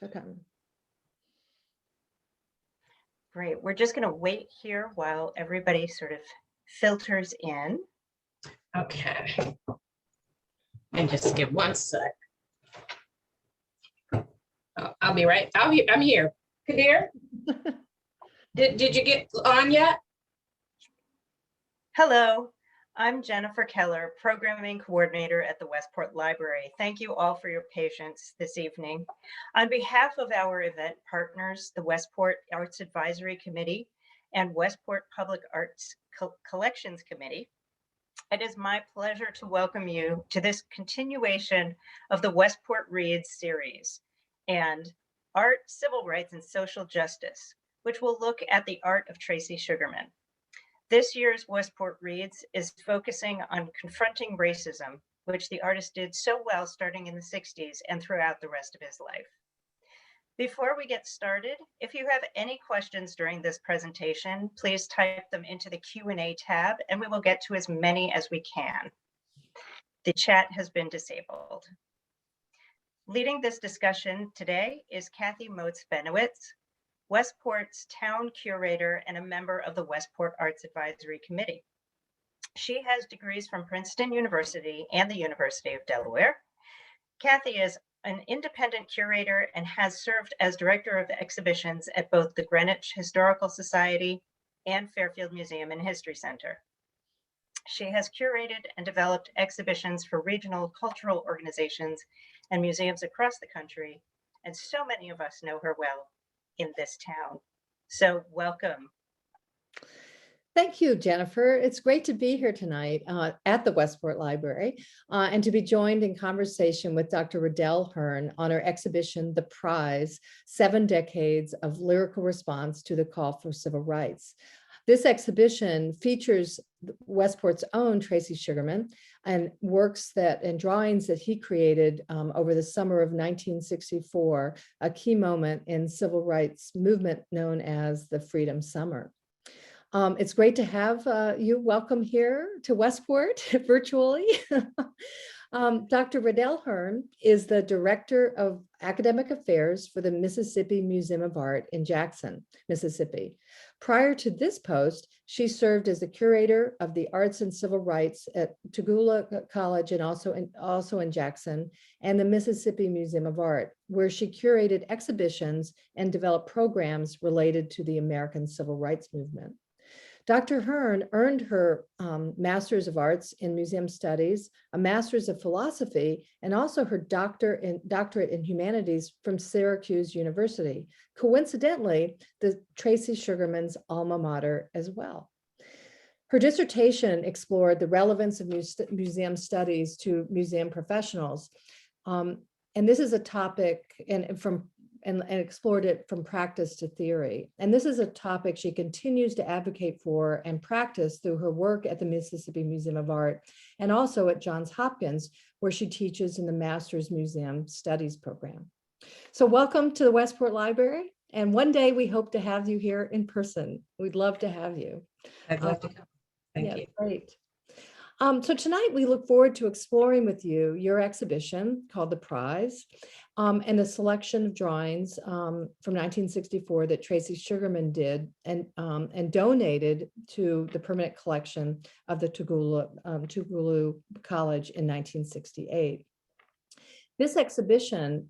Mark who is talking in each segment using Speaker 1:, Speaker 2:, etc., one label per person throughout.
Speaker 1: Showtime.
Speaker 2: Great. We're just going to wait here while everybody sort of filters in.
Speaker 3: Okay. And just give one sec. Oh, I'll be right. I'm here. Kadir, did you get on yet?
Speaker 2: Hello, I'm Jennifer Keller, Programming Coordinator at the Westport Library. Thank you all for your patience this evening. On behalf of our event partners, the Westport Arts Advisory Committee and Westport Public Arts Collections Committee, it is my pleasure to welcome you to this continuation of the WestportREADS series and Art, Civil Rights, and Social Justice, which will look at the art of Tracy Sugarman. This year's WestportREADS is focusing on confronting racism, which the artist did so well starting in the 60s and throughout the rest of his life. Before we get started, if you have any questions during this presentation, please type them into the Q&A tab and we will get to as many as we can. The chat has been disabled. Leading this discussion today is Kathie Motes Bennewitz, Westport's town curator and a member of the Westport Arts Advisory Committee. She has degrees from Princeton University and the University of Delaware. Kathie is an independent curator and has served as director of exhibitions at both the Greenwich Historical Society and Fairfield Museum and History Center. She has curated and developed exhibitions for regional cultural organizations and museums across the country, and so many of us know her well in this town. So welcome.
Speaker 1: Thank you, Jennifer. It's great to be here tonight at the Westport Library and to be joined in conversation with Dr. Redell Hearn on our exhibition, The Prize, 7 Decades of Lyrical Response to the Call for Civil Rights. This exhibition features Westport's own Tracy Sugarman and works and drawings that he created over the summer of 1964, a key moment in civil rights movement known as the Freedom Summer. It's great to have you. Welcome here to Westport virtually. Dr. Redell Hearn is the Director of Academic Affairs for the Mississippi Museum of Art in Jackson, Mississippi. Prior to this post, she served as the Curator of the Arts and Civil Rights at Tougaloo College and also in Jackson, and the Mississippi Museum of Art, where she curated exhibitions and developed programs related to the American Civil Rights Movement. Dr. Hearn earned her Master's of Arts in Museum Studies, a Master's of Philosophy, and also her Doctorate in Humanities from Syracuse University. Coincidentally, the Tracy Sugarman's alma mater as well. Her dissertation explored the relevance of museum studies to museum professionals. And this is a topic and explored it from practice to theory. And this is a topic she continues to advocate for and practice through her work at the Mississippi Museum of Art and also at Johns Hopkins, where she teaches in the Master's Museum Studies program. So welcome to the Westport Library. And one day we hope to have you here in person. We'd love to have you.
Speaker 3: I'd love to come. Thank you.
Speaker 1: Great. So tonight we look forward to exploring with you your exhibition called The Prize and a selection of drawings from 1964 that Tracy Sugarman did and donated to the permanent collection of the Tougaloo College in 1968. This exhibition,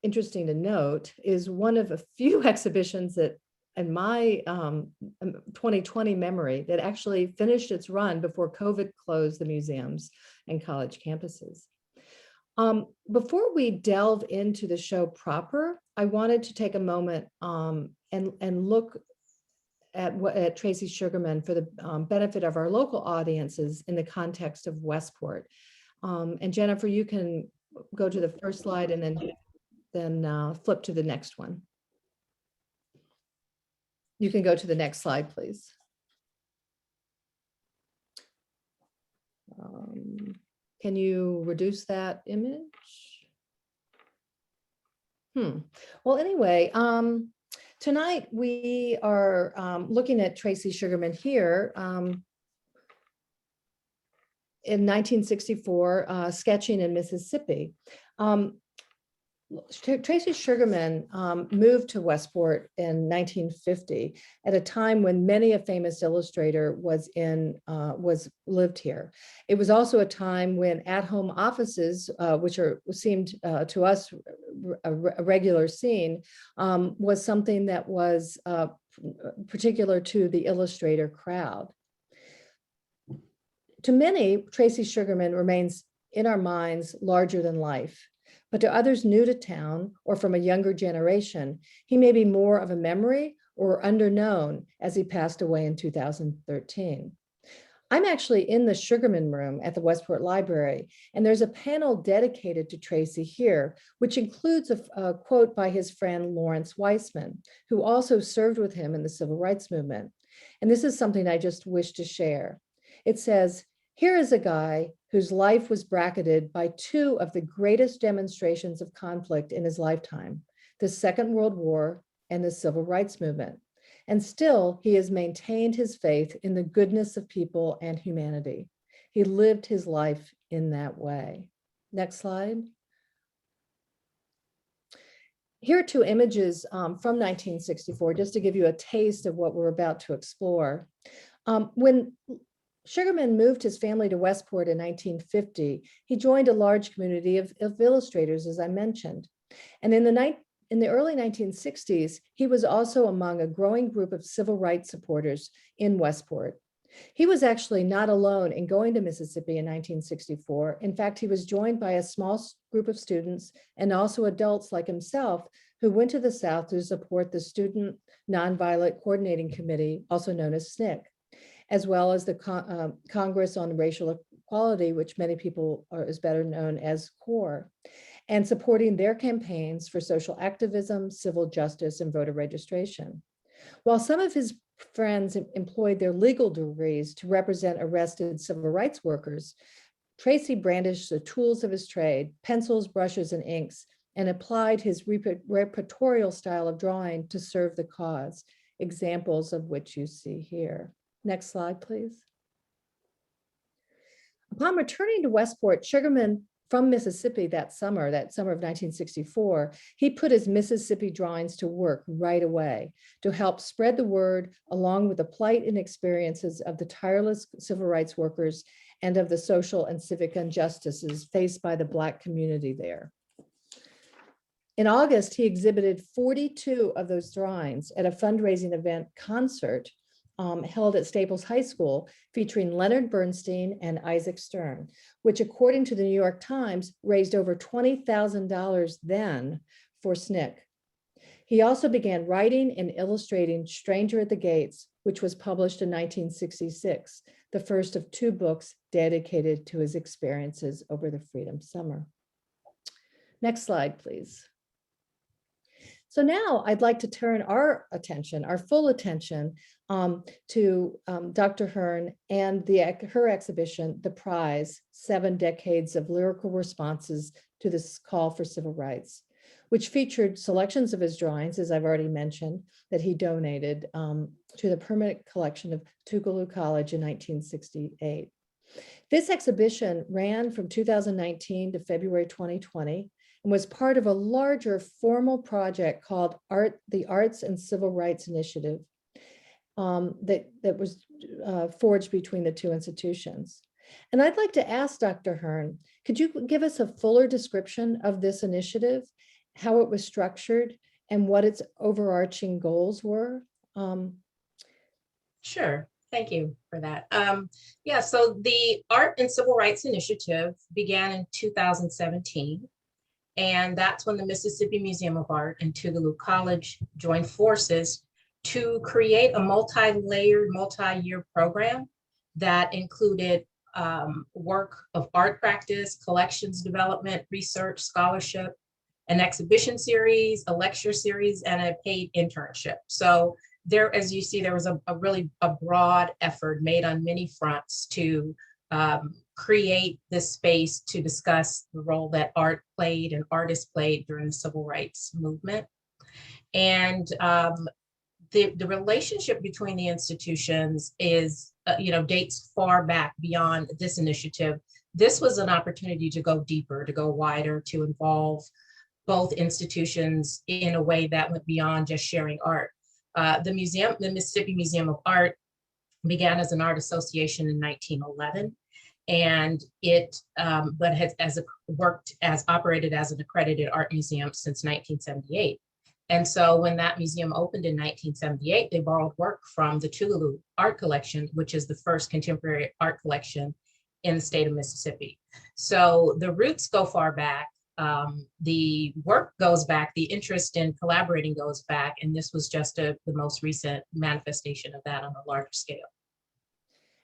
Speaker 1: interesting to note, is one of a few exhibitions that in my 2020 memory that actually finished its run before COVID closed the museums and college campuses. Before we delve into the show proper, I wanted to take a moment and look at Tracy Sugarman for the benefit of our local audiences in the context of Westport. And Jennifer, you can go to the first slide and then flip to the next one. You can go to the next slide, please. Can you reduce that image? Well, anyway, tonight we are looking at Tracy Sugarman here. in 1964, sketching in Mississippi. Tracy Sugarman moved to Westport in 1950 at a time when many a famous illustrator lived here. It was also a time when at-home offices, which seemed to us a regular scene, was something that was particular to the illustrator crowd. To many, Tracy Sugarman remains in our minds larger than life. But to others new to town or from a younger generation, he may be more of a memory or underknown as he passed away in 2013. I'm actually in the Sugarman room at the Westport Library, and there's a panel dedicated to Tracy here, which includes a quote by his friend Lawrence Weissman, who also served with him in the Civil Rights Movement. And this is something I just wish to share. It says, "Here is a guy whose life was bracketed by two of the greatest demonstrations of conflict in his lifetime, the Second World War and the Civil Rights Movement. And still, he has maintained his faith in the goodness of people and humanity. He lived his life in that way." Next slide. Here are two images from 1964, just to give you a taste of what we're about to explore. When Sugarman moved his family to Westport in 1950. He joined a large community of illustrators, as I mentioned. And in the early 1960s, he was also among a growing group of civil rights supporters in Westport. He was actually not alone in going to Mississippi in 1964. In fact, he was joined by a small group of students and also adults like himself who went to the South to support the Student Nonviolent Coordinating Committee, also known as SNCC, as well as the Congress on Racial Equality, which many people is better known as CORE, and supporting their campaigns for social activism, civil justice, and voter registration. While some of his friends employed their legal degrees to represent arrested civil rights workers, Tracy brandished the tools of his trade, pencils, brushes, and inks, and applied his repertorial style of drawing to serve the cause, examples of which you see here. Next slide, please. Upon returning to Westport, Sugarman from Mississippi that summer of 1964, he put his Mississippi drawings to work right away to help spread the word along with the plight and experiences of the tireless civil rights workers and of the social and civic injustices faced by the Black community there. In August, he exhibited 42 of those drawings at a fundraising event concert held at Staples High School, featuring Leonard Bernstein and Isaac Stern, which according to the New York Times raised over $20,000 then for SNCC. He also began writing and illustrating Stranger at the Gates, which was published in 1966, the first of two books dedicated to his experiences over the Freedom Summer. Next slide, please. So now I'd like to turn our attention, our full attention, to Dr. Hearn and her exhibition, The Prize, 7 Decades of Lyrical Responses to this Call for Civil Rights, which featured selections of his drawings, as I've already mentioned, that he donated to the permanent collection of Tougaloo College in 1968. This exhibition ran from 2019 to February 2020, and was part of a larger formal project called the Arts and Civil Rights Initiative that was forged between the two institutions. And I'd like to ask Dr. Hearn, could you give us a fuller description of this initiative, how it was structured, and what its overarching goals were?
Speaker 3: Sure. Thank you for that. Yeah, so the Art and Civil Rights Initiative began in 2017. And that's when the Mississippi Museum of Art and Tougaloo College joined forces to create a multi-layered, multi-year program that included work of art practice, collections development, research, scholarship, an exhibition series, a lecture series, and a paid internship. So there, as you see, there was a really broad effort made on many fronts to create this space to discuss the role that art played and artists played during the civil rights movement. And the relationship between the institutions is dates far back beyond this initiative. This was an opportunity to go deeper, to go wider, to involve both institutions in a way that went beyond just sharing art. The Mississippi Museum of Art, began as an art association in 1911, and it operated as an accredited art museum since 1978. And so when that museum opened in 1978, they borrowed work from the Tougaloo Art Collection, which is the first contemporary art collection in the state of Mississippi. So the roots go far back. The work goes back, the interest in collaborating goes back, and this was just the most recent manifestation of that on a larger scale.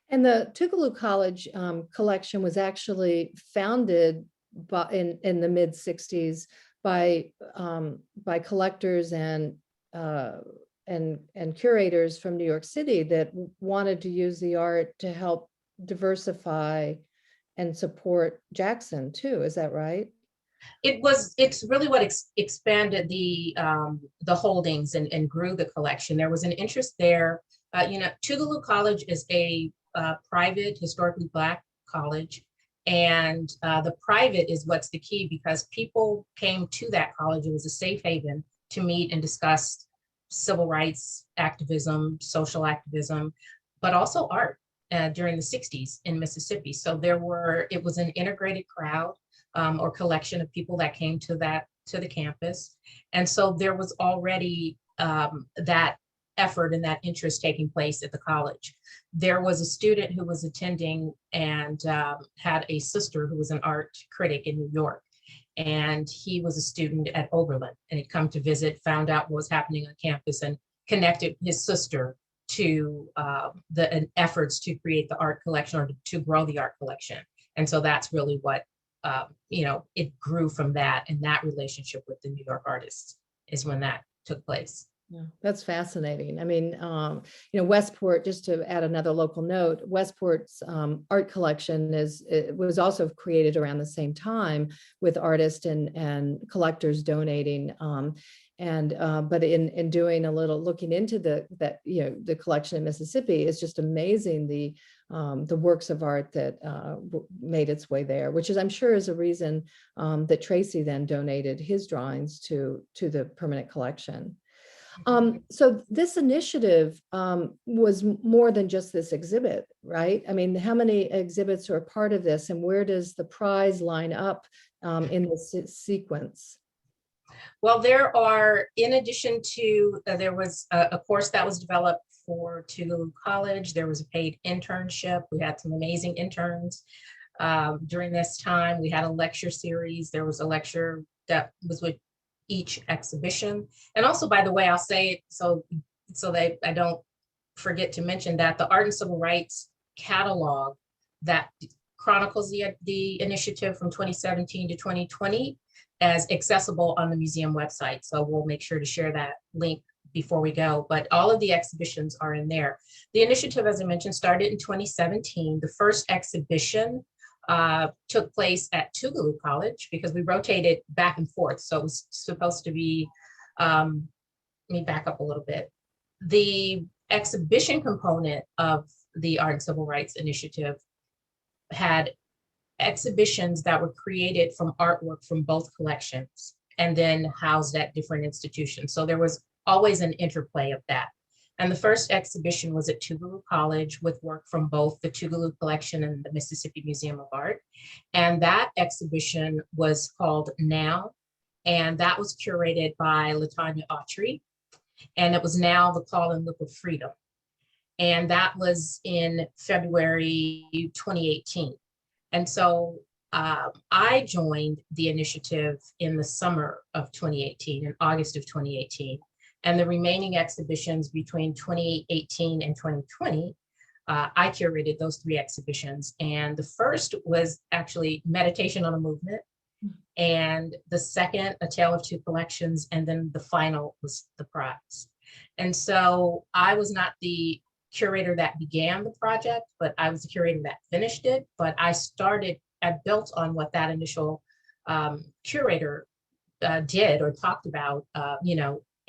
Speaker 1: And the Tougaloo College collection was actually founded in the mid 60s by collectors and curators from New York City that wanted to use the art to help diversify and support Jackson too. Is that right?
Speaker 3: It's really what expanded the holdings and grew the collection. There was an interest there. Tougaloo College is a private, historically Black college. And the private is what's the key, because people came to that college. It was a safe haven to meet and discuss civil rights activism, social activism, but also art during the 60s in Mississippi. So it was an integrated crowd or collection of people that came to the campus. And so there was already that effort and that interest taking place at the college. There was a student who was attending and had a sister who was an art critic in New York. And he was a student at Oberlin, and he'd come to visit, found out what was happening on campus, and connected his sister to the efforts to create the art collection, or to grow the art collection. And so that's really what, it grew from that, and that relationship with the New York artists is when that took place.
Speaker 1: Yeah, that's fascinating. I mean, Westport, just to add another local note, Westport's art collection was also created around the same time, with artists and collectors donating. But in doing a little looking into the collection in Mississippi, it's just amazing the works of art that made its way there, which is, I'm sure, is a reason that Tracy then donated his drawings to the permanent collection. So this initiative was more than just this exhibit, right? I mean, how many exhibits are a part of this, and where does the prize line up in this sequence?
Speaker 3: Well, there are, in addition to, there was a course that was developed for Tougaloo College. There was a paid internship. We had some amazing interns during this time. We had a lecture series. There was a lecture that was with each exhibition. And also, by the way, I'll say it so that I don't forget to mention that the Art and Civil Rights catalog that chronicles the initiative from 2017 to 2020 as accessible on the museum website. So we'll make sure to share that link before we go, but all of the exhibitions are in there. The initiative, as I mentioned, started in 2017. The first exhibition took place at Tougaloo College, because we rotated back and forth. So it was supposed to be, let me back up a little bit. The exhibition component of the Art and Civil Rights Initiative had exhibitions that were created from artwork from both collections and then housed at different institutions. So there was always an interplay of that. And the first exhibition was at Tougaloo College with work from both the Tougaloo Collection and the Mississippi Museum of Art. And that exhibition was called Now, and that was curated by Latanya Autry. And it was Now, the Call and Look of Freedom. And that was in February 2018. And so I joined the initiative in the summer of 2018, in August of 2018. And the remaining exhibitions between 2018 and 2020, I curated those 3 exhibitions. And the first was actually Meditation on a Movement. And the second, A Tale of Two Collections. And then the final was the prize. And so I was not the curator that began the project, but I was the curator that finished it. But I built on what that initial curator did or talked about,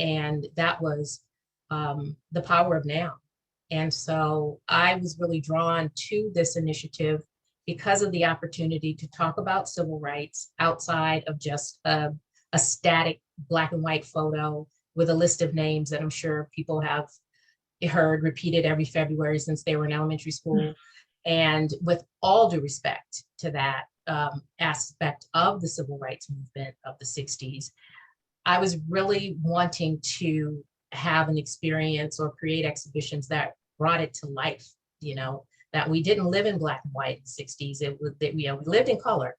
Speaker 3: and that was the power of now. And so I was really drawn to this initiative because of the opportunity to talk about civil rights outside of just a static black and white photo with a list of names that I'm sure people have heard repeated every February since they were in elementary school. And with all due respect to that aspect of the civil rights movement of the 60s, I was really wanting to have an experience or create exhibitions that brought it to life, you know, that we didn't live in black and white in the 60s. It was that we lived in color.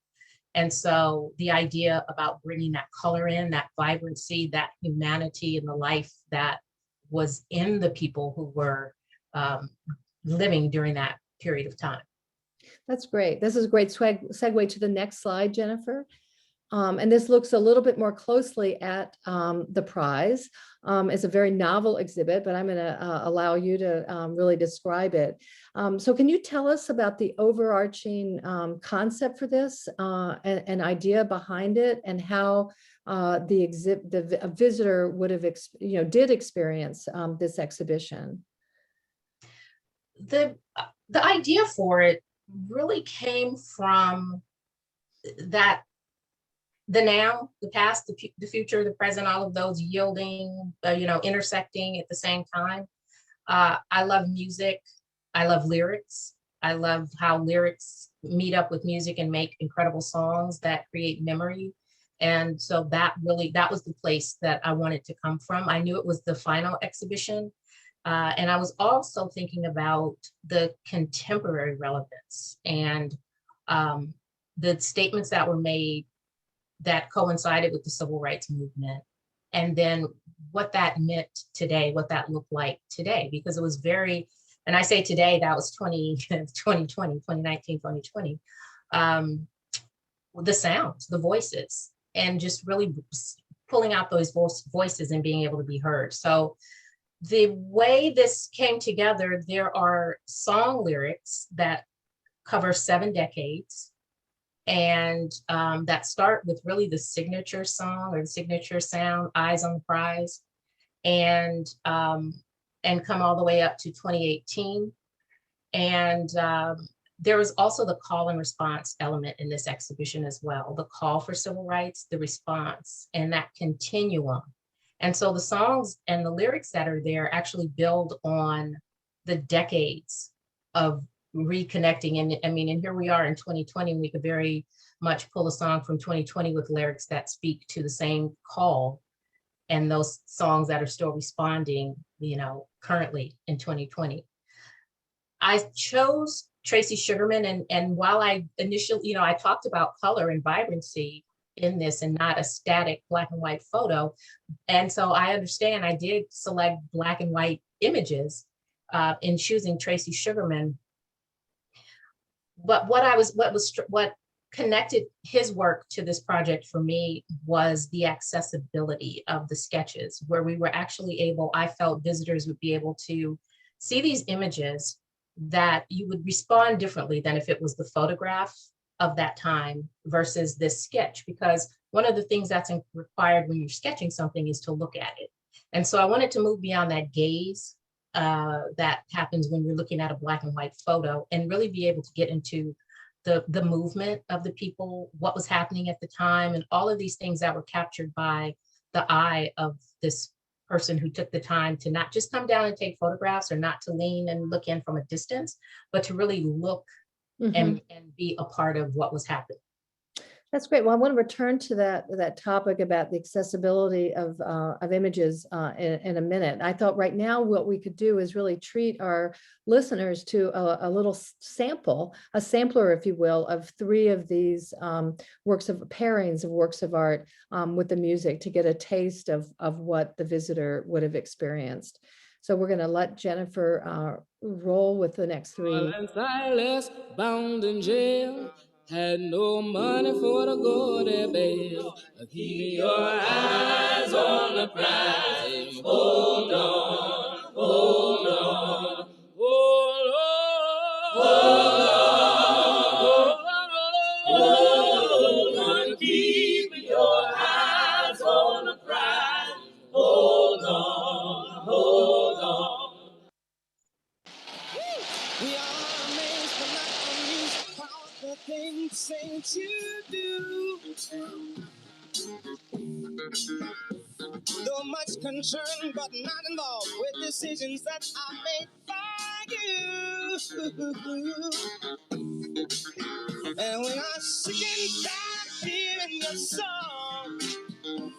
Speaker 3: And so the idea about bringing that color in, that vibrancy, that humanity, and the life that was in the people who were living during that period of time.
Speaker 1: That's great. This is a great segue to the next slide, Jennifer. And this looks a little bit more closely at the prize. It's a very novel exhibit, but I'm going to allow you to really describe it. So can you tell us about the overarching concept for this, an idea behind it, and how the visitor would have, did experience this exhibition?
Speaker 3: The idea for it really came from that the now, the past, the future, the present, all of those yielding, intersecting at the same time. I love music. I love lyrics. I love how lyrics meet up with music and make incredible songs that create memory. And so that was the place that I wanted to come from. I knew it was the final exhibition. And I was also thinking about the contemporary relevance and the statements that were made that coincided with the civil rights movement, and then what that meant today, what that looked like today, because it was very, and I say today, that was 2019, 2020, the sounds, the voices, and just really pulling out those voices and being able to be heard. So the way this came together, there are song lyrics that cover 7 decades, and that start with really the signature song or the signature sound, Eyes on the Prize, and come all the way up to 2018. And there was also the call and response element in this exhibition as well, the call for civil rights, the response, and that continuum. And so the songs and the lyrics that are there actually build on the decades of reconnecting. And I mean, and here we are in 2020, and we could very much pull a song from 2020 with lyrics that speak to the same call, and those songs that are still responding, currently in 2020. I chose Tracy Sugarman, and while I initially, I talked about color and vibrancy in this and not a static black and white photo. And so I understand I did select black and white images in choosing Tracy Sugarman. But what connected his work to this project for me was the accessibility of the sketches, where we were actually able, I felt visitors would be able to see these images that you would respond differently than if it was the photograph of that time versus this sketch, because one of the things that's required when you're sketching something is to look at it. And so I wanted to move beyond that gaze that happens when you're looking at a black and white photo, and really be able to get into the movement of the people, what was happening at the time, and all of these things that were captured by the eye of this person who took the time to not just come down and take photographs, or not to lean and look in from a distance, but to really look and be a part of what was happening.
Speaker 1: That's great. Well, I want to return to that topic about the accessibility of images in a minute. I thought right now what we could do is really treat our listeners to a little sample, a sampler, if you will, of 3 of these pairings of works of art with the music, to get a taste of what the visitor would have experienced. So we're going to let Jennifer roll with the next 3.
Speaker 4: Silas, bound in jail, had no money for to go to bail. Keep your eyes on the prize. Hold on, hold on, hold on, hold on, hold on. Keep your eyes on the prize. Hold on, hold on. Though much concerned, but not involved with decisions that I made by you. And when I'm sick and tired of hearing your song,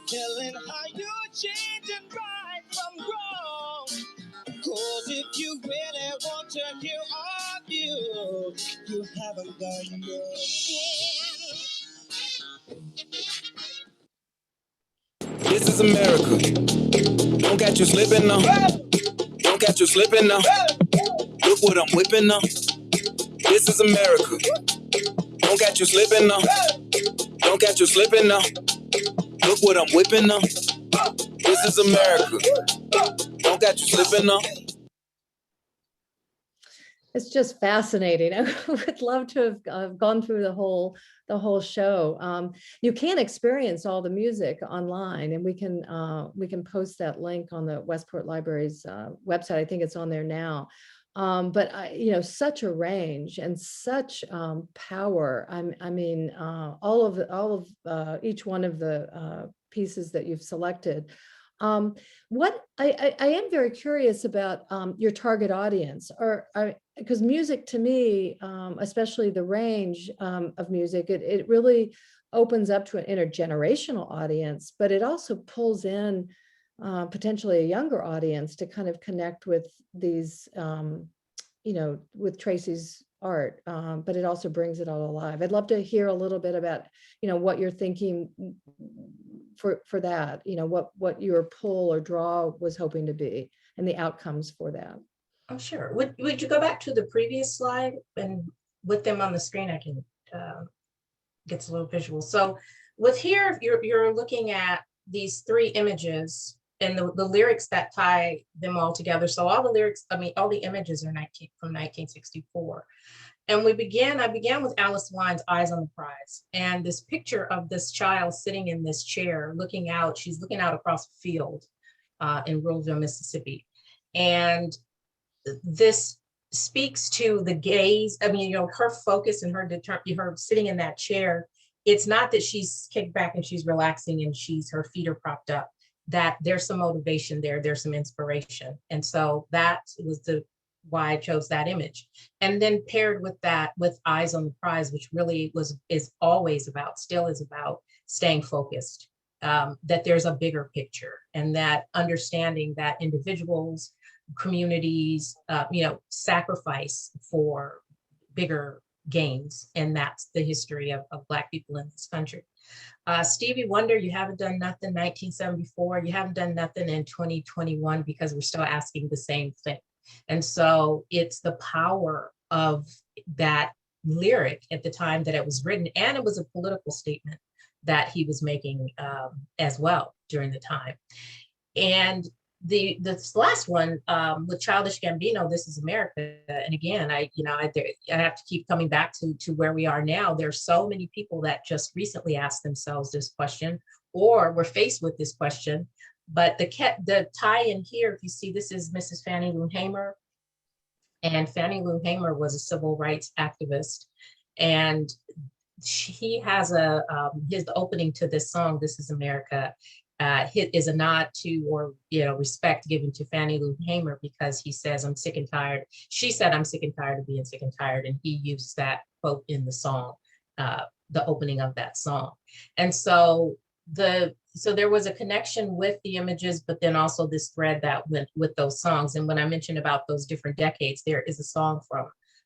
Speaker 4: telling how you're changing right from wrong. Cause if you really want to hear our view, you haven't done nothing. This is America. Don't catch you slipping now. Don't catch you slipping now. Look what I'm whipping now. This is America. Don't catch you slipping now. Don't catch you slipping now. Look what I'm whipping now. This is America. Don't catch you slipping now.
Speaker 1: It's just fascinating. I would love to have gone through the whole show. You can experience all the music online, and we can post that link on the Westport Library's website. I think it's on there now. But such a range and such power. I mean, all of each one of the pieces that you've selected. What I am very curious about your target audience, because music to me, especially the range of music, it really opens up to an intergenerational audience, but it also pulls in potentially a younger audience to kind of connect with these, with Tracy's art, but it also brings it all alive. I'd love to hear a little bit about, what you're thinking for that, what your pull or draw was hoping to be and the outcomes for that.
Speaker 3: Oh, sure. Would you go back to the previous slide, and with them on the screen, I can get a little visual. So with here, you're looking at these three images and the lyrics that tie them all together. So all the lyrics, all the images are from 1964. And I began with Alice Wine's Eyes on the Prize, and this picture of this child sitting in this chair, looking out. She's looking out across the field in Ruralville, Mississippi. And this speaks to the gaze. Her focus and her sitting in that chair. It's not that she's kicked back and she's relaxing and her feet are propped up, that there's some motivation there, there's some inspiration. And so that was why I chose that image. And then paired with that, with Eyes on the Prize, which really still is about staying focused, that there's a bigger picture, and that understanding that individuals, communities, sacrifice for bigger gains. And that's the history of Black people in this country. Stevie Wonder, you haven't done nothing, 1974. You haven't done nothing in 2021, because we're still asking the same thing. And so it's the power of that lyric at the time that it was written, and it was a political statement that he was making as well during the time. And this last one with Childish Gambino, This Is America. And again, I have to keep coming back to where we are now. There's so many people that just recently asked themselves this question, or were faced with this question. But the tie-in here, if you see, this is Mrs. Fannie Lou Hamer. And Fannie Lou Hamer was a civil rights activist. And he has his opening to this song, This Is America, is a nod to, or respect given to Fannie Lou Hamer, because he says, I'm sick and tired. She said, I'm sick and tired of being sick and tired. And he used that quote in the song, the opening of that song. And so there was a connection with the images, but then also this thread that went with those songs. And when I mentioned about those different decades, there is a song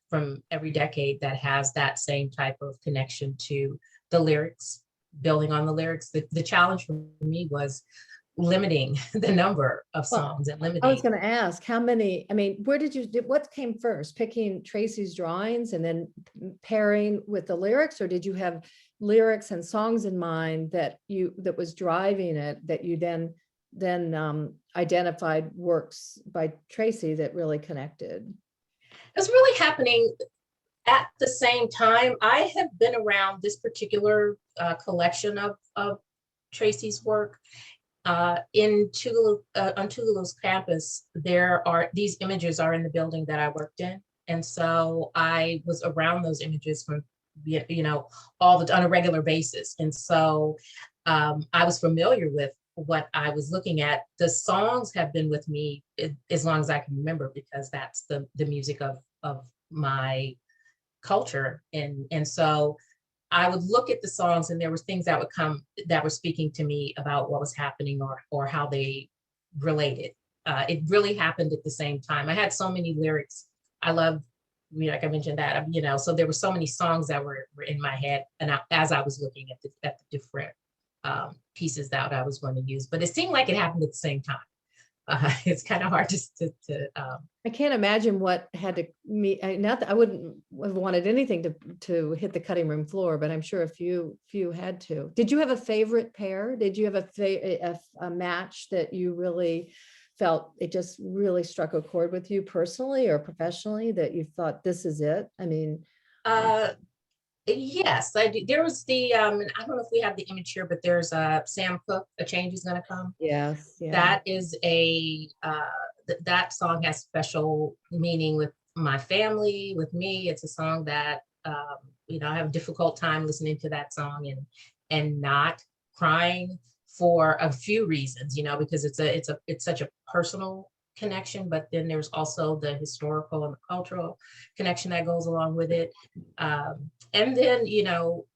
Speaker 3: from every decade that has that same type of connection to the lyrics, building on the lyrics. The challenge for me was limiting the number of songs and limiting.
Speaker 1: I was going to ask how many, what came first, picking Tracy's drawings and then pairing with the lyrics, or did you have lyrics and songs in mind that was driving it, that you then identified works by Tracy that really connected?
Speaker 3: It's really happening at the same time. I have been around this particular collection of Tracy's work. In Tougaloo, on Tougaloo's campus, these images are in the building that I worked in. And so I was around those images from, on a regular basis. And so I was familiar with what I was looking at, the songs have been with me as long as I can remember, because that's the music of my culture. And so I would look at the songs, and there were things that would come that were speaking to me about what was happening, or how they related. It really happened at the same time. I had so many lyrics. I love, like I mentioned that, so there were so many songs that were in my head, and as I was looking at the different pieces that I was going to use, but it seemed like it happened at the same time. It's kind of hard to
Speaker 1: I can't imagine what had to me. Not that I wouldn't have wanted anything to hit the cutting room floor, but I'm sure a few had to. Did you have a favorite pair? Did you have a match that you really felt it just really struck a chord with you personally or professionally, that you thought this is it? I mean,
Speaker 3: yes, I do. There was the I don't know if we have the image here, but there's Sam Cooke, A Change Is Gonna Come.
Speaker 1: yes, yeah.
Speaker 3: That is that song has special meaning with my family, with me. It's a song that I have a difficult time listening to that song and not crying for a few reasons, because it's such a personal connection, but then there's also the historical and the cultural connection that goes along with it. And then,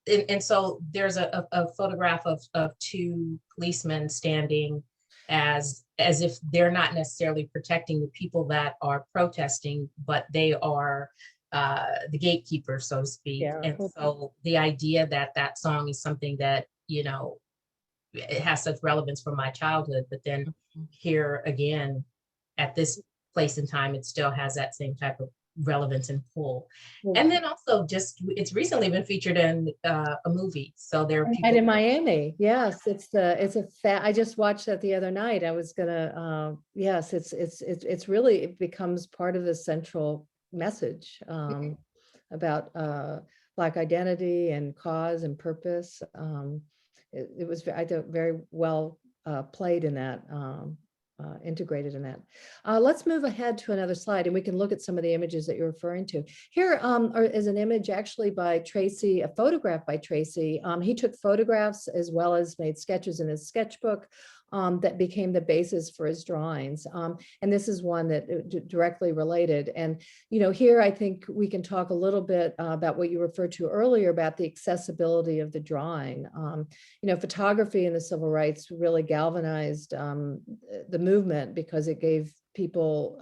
Speaker 3: and so there's a photograph of two policemen standing as if they're not necessarily protecting the people that are protesting, but they are the gatekeepers, so to speak.
Speaker 1: Yeah.
Speaker 3: And so the idea that song is something that, it has such relevance from my childhood, but then here again, at this place in time, it still has that same type of relevance and pull. And then also it's recently been featured in a movie. So there are people
Speaker 1: in Miami. Yes, I just watched that the other night. I was gonna, yes, it's really, it becomes part of the central message about Black identity and cause and purpose. It was, I thought, very well played in that. Integrated in that. Let's move ahead to another slide, and we can look at some of the images that you're referring to. Here is an image actually by Tracy, a photograph by Tracy. He took photographs as well as made sketches in his sketchbook that became the basis for his drawings. And this is one that directly related. And, here I think we can talk a little bit about what you referred to earlier about the accessibility of the drawing. Photography in the civil rights really galvanized the movement because it gave people,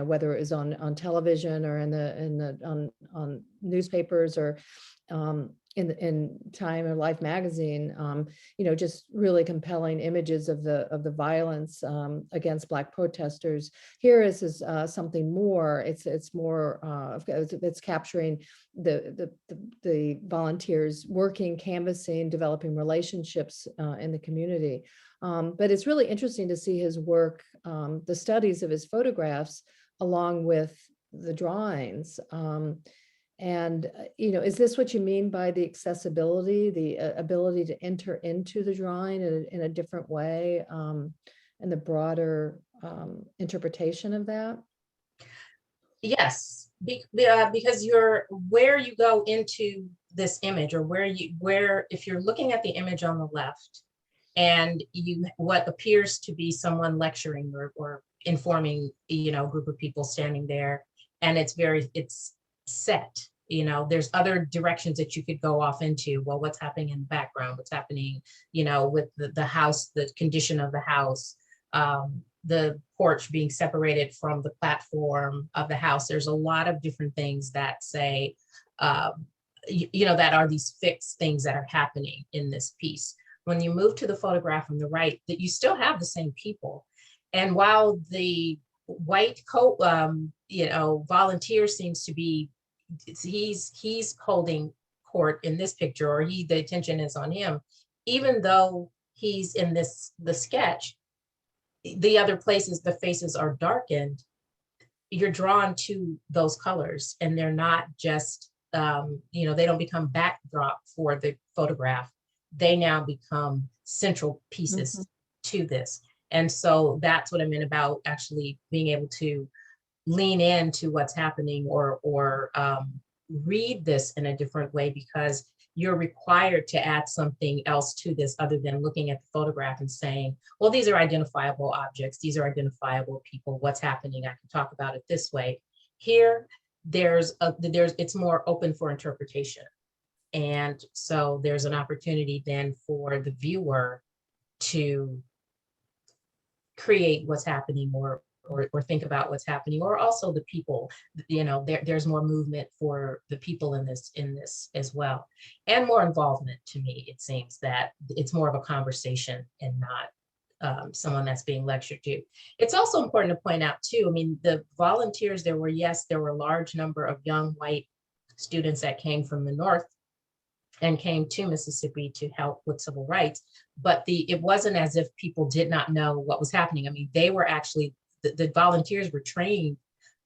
Speaker 1: whether it was on television or on newspapers or in Time or Life magazine, just really compelling images of the violence against Black protesters. Here is something more. It's more. It's capturing the volunteers working, canvassing, developing relationships in the community. But it's really interesting to see his work, the studies of his photographs, along with the drawings. And, is this what you mean by the accessibility, the ability to enter into the drawing in a different way, and the broader interpretation of that?
Speaker 3: Yes, because where you go into this image, or if you're looking at the image on the left, and what appears to be someone lecturing or informing, a group of people standing there, and it's set. There's other directions that you could go off into. Well, what's happening in the background? What's happening, with the house, the condition of the house, the porch being separated from the platform of the house. There's a lot of different things that say, that are these fixed things that are happening in this piece. When you move to the photograph on the right, that you still have the same people. And while the white coat, volunteer seems to be, he's holding court in this picture, or the attention is on him, even though he's in the sketch, the other places, the faces are darkened, you're drawn to those colors, and they're not just, they don't become backdrop for the photograph. They now become central pieces to this. And so that's what I meant about actually being able to lean into what's happening or read this in a different way, because you're required to add something else to this other than looking at the photograph and saying, well, these are identifiable objects, these are identifiable people, what's happening, I can talk about it this way. Here, it's more open for interpretation. And so there's an opportunity then for the viewer to create what's happening or think about what's happening, or also the people, there's more movement for the people in this as well, and more involvement. To me, it seems that it's more of a conversation and not someone that's being lectured to. It's also important to point out too, I mean, the volunteers, there were a large number of young white students that came from the North and came to Mississippi to help with civil rights, but it wasn't as if people did not know what was happening. I mean, they were actually, the volunteers were trained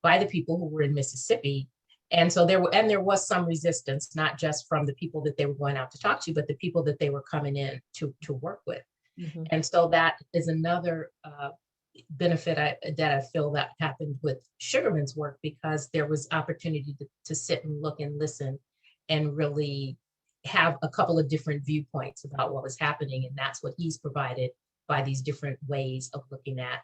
Speaker 3: by the people who were in Mississippi. And so there was some resistance, not just from the people that they were going out to talk to, but the people that they were coming in to work with. Mm-hmm. And so that is another benefit that I feel that happened with Sugarman's work, because there was opportunity to sit and look and listen and really have a couple of different viewpoints about what was happening. And that's what he's provided by these different ways of looking at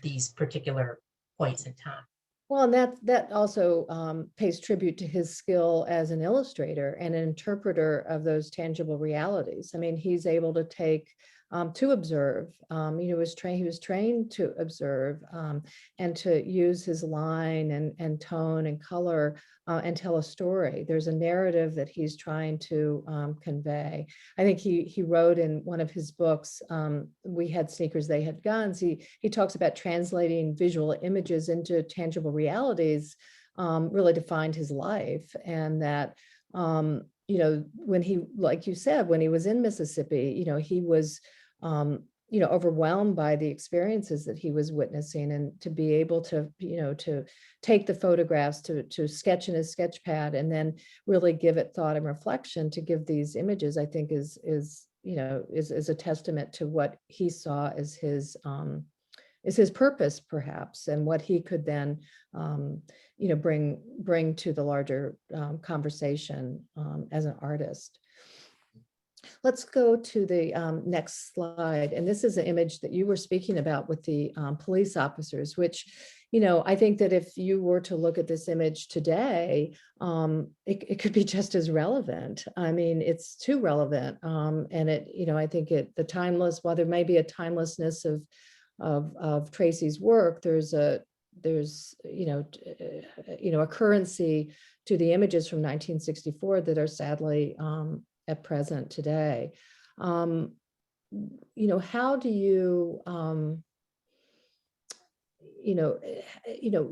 Speaker 3: these particular points in time.
Speaker 1: Well, and that also pays tribute to his skill as an illustrator and an interpreter of those tangible realities. I mean, he's able to take to observe. He was trained to observe and to use his line and tone and color and tell a story. There's a narrative that he's trying to convey. I think he wrote in one of his books, We Had Sneakers, They Had Guns. He talks about translating visual images into tangible realities, really defined his life. And that, when he, like you said, when he was in Mississippi, he was overwhelmed by the experiences that he was witnessing, and to be able to, to take the photographs, to sketch in his sketch pad, and then really give it thought and reflection to give these images, I think is a testament to what he saw as his purpose, perhaps, and what he could then, bring to the larger conversation as an artist. Let's go to the next slide. And this is an image that you were speaking about with the police officers, which, I think that if you were to look at this image today, it could be just as relevant. I mean, it's too relevant. And I think while there may be a timelessness of Tracy's work, there's a currency to the images from 1964 that are sadly at present today. How do you,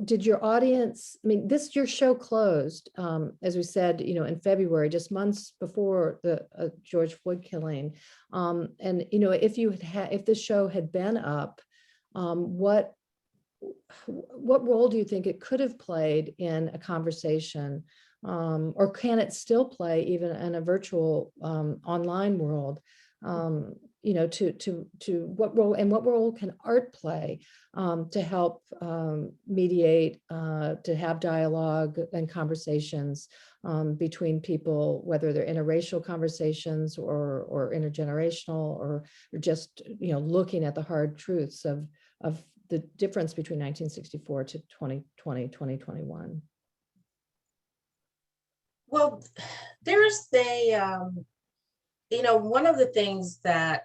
Speaker 1: did your audience, I mean, your show closed, as we said, in February, just months before the George Floyd killing. And, if the show had been up, what role do you think it could have played in a conversation? Or can it still play even in a virtual online world? To what role can art play to help mediate, to have dialogue and conversations between people, whether they're interracial conversations or intergenerational, or just looking at the hard truths of the difference between 1964 to 2020, 2021.
Speaker 3: Well, there's one of the things that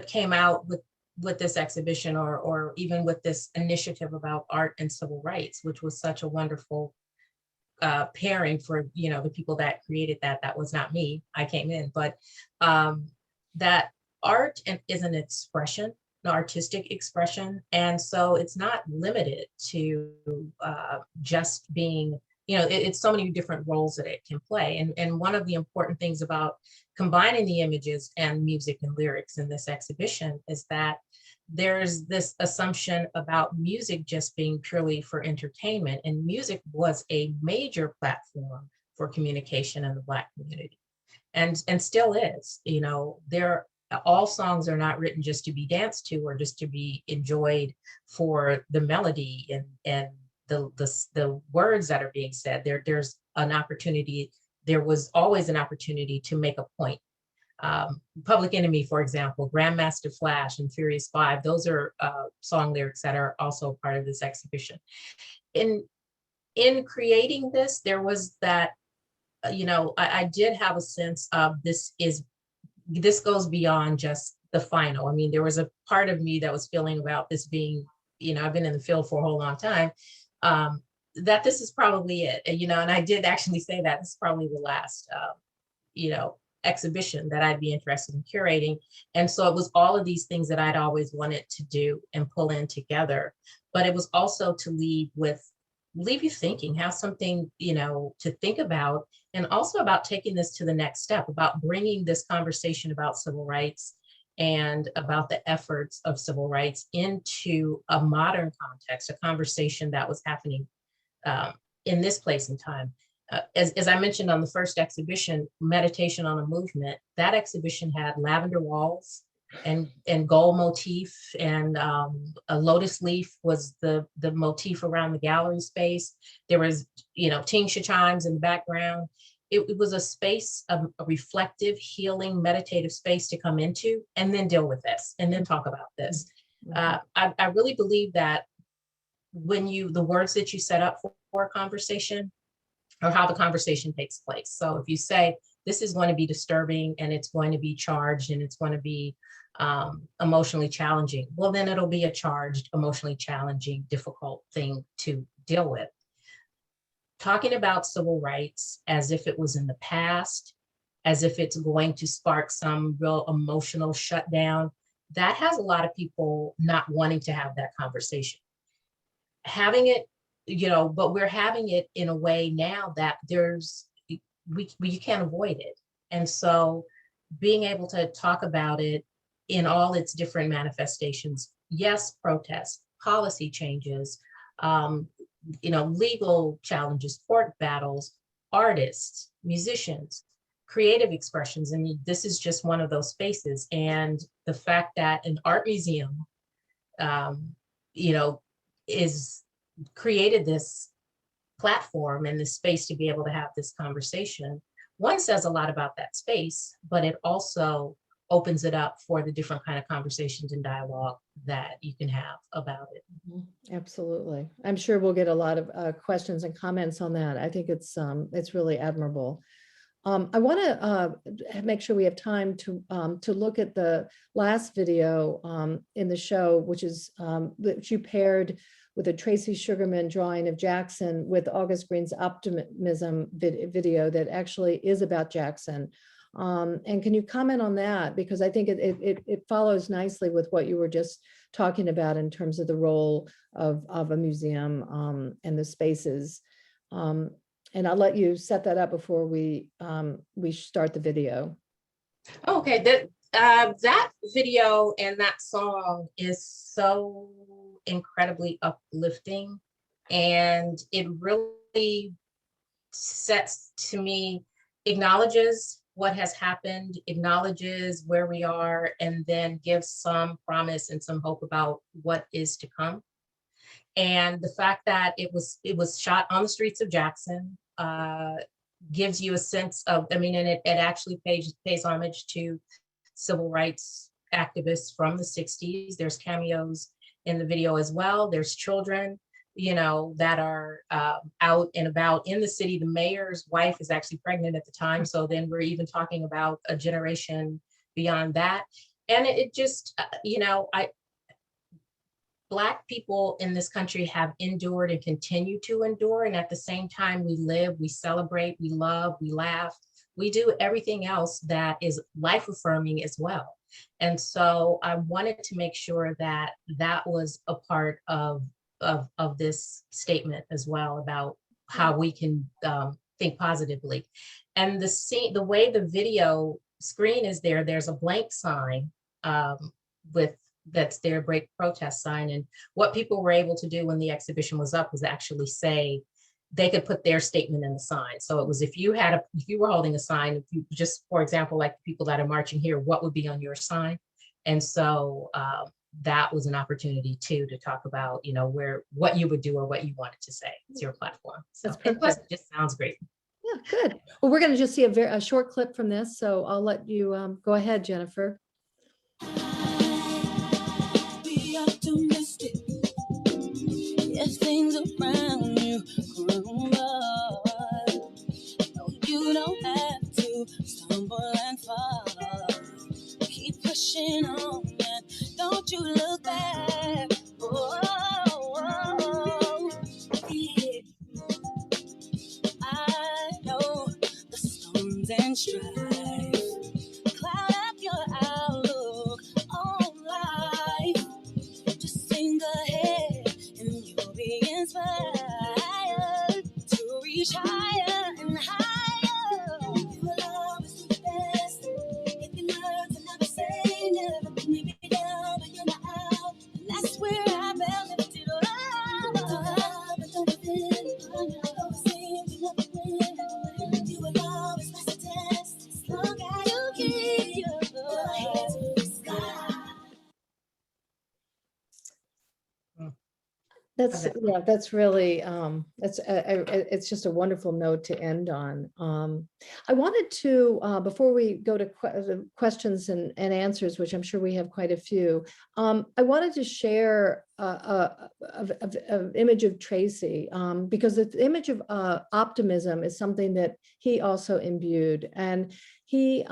Speaker 3: came out with this exhibition, or even with this initiative about art and civil rights, which was such a wonderful pairing for, the people that created that. That was not me, I came in, but that art is an expression, an artistic expression. And so it's not limited to just being, it's so many different roles that it can play. And one of the important things about combining the images and music and lyrics in this exhibition is that there's this assumption about music just being purely for entertainment. And music was a major platform for communication in the Black community, and still is. All songs are not written just to be danced to or just to be enjoyed for the melody and the words that are being said. There's an opportunity there was always an opportunity to make a point. Public Enemy, for example, Grandmaster Flash and Furious 5, those are song lyrics that are also part of this exhibition. In creating this, there was that, I did have a sense of this goes beyond just the final. I mean, there was a part of me that was feeling about this being, I've been in the field for a whole long time, that this is probably it, and I did actually say that this is probably the last, exhibition that I'd be interested in curating. And so it was all of these things that I'd always wanted to do and pull in together, but it was also to leave you thinking, have something, to think about, and also about taking this to the next step, about bringing this conversation about civil rights and about the efforts of civil rights into a modern context, a conversation that was happening in this place and time. As I mentioned on the first exhibition, Meditation on a Movement, that exhibition had lavender walls and gold motif, and a lotus leaf was the motif around the gallery space. There was, Tingsha chimes in the background. It was a space, a reflective, healing, meditative space to come into and then deal with this and then talk about this. I really believe that when the words that you set up for a conversation or how the conversation takes place. So if you say, this is going to be disturbing and it's going to be charged and it's going to be emotionally challenging, well, then it'll be a charged, emotionally challenging, difficult thing to deal with. Talking about civil rights as if it was in the past, as if it's going to spark some real emotional shutdown, that has a lot of people not wanting to have that conversation. Having it, but we're having it in a way now that you can't avoid it. And so being able to talk about it in all its different manifestations, yes, protests, policy changes, legal challenges, court battles, artists, musicians, creative expressions. I mean, this is just one of those spaces. And the fact that an art museum, is created this platform and this space to be able to have this conversation, one says a lot about that space, but it also opens it up for the different kind of conversations and dialogue that you can have about it.
Speaker 1: Absolutely. I'm sure we'll get a lot of questions and comments on that. I think it's really admirable. I want to make sure we have time to look at the last video in the show, which you paired with a Tracy Sugarman drawing of Jackson with August Green's Optimism video that actually is about Jackson. And can you comment on that? Because I think it follows nicely with what you were just talking about in terms of the role of a museum and the spaces. And I'll let you set that up before we start the video.
Speaker 3: Okay, that video and that song is so incredibly uplifting, and it really acknowledges what has happened, acknowledges where we are, and then gives some promise and some hope about what is to come. And the fact that it was shot on the streets of Jackson gives you a sense of, and it actually pays homage to civil rights activists from the 60s. There's cameos in the video as well. There's children, that are out and about in the city. The mayor's wife is actually pregnant at the time. So then we're even talking about a generation beyond that. And it just, Black people in this country have endured and continue to endure. And at the same time, we live, we celebrate, we love, we laugh. We do everything else that is life affirming as well. And so I wanted to make sure that that was a part of this statement as well, about how we can think positively. And the way the video screen is there, there's a blank sign that's their break protest sign. And what people were able to do when the exhibition was up was actually say, they could put their statement in the sign. So it was, if you were holding a sign, if you just, for example, like the people that are marching here, what would be on your sign? And so that was an opportunity too, to talk about, what you would do or what you wanted to say. It's your platform. So, and plus it just sounds great.
Speaker 1: Yeah, good. Well, we're going to just see a short clip from this, so I'll let you go ahead, Jennifer.
Speaker 5: Be optimistic if things around you crumble. No, you don't have to stumble and fall. Keep pushing on and don't you look back. Oh, yeah. I know the storms and strife cloud up your outlook on life. Just think ahead and you'll be inspired to reach higher and higher. You will always do the best if you learn to never say never. Maybe down, but you're not out. And that's where I felt lifted up. But don't give in. Always seem to never win. You will always pass the test as long as you keep your head to the sky.
Speaker 1: That's really it's just a wonderful note to end on. I wanted to before we go to questions and answers, which I'm sure we have quite a few, I wanted to share an image of Tracy, because the image of optimism is something that he also imbued. And he,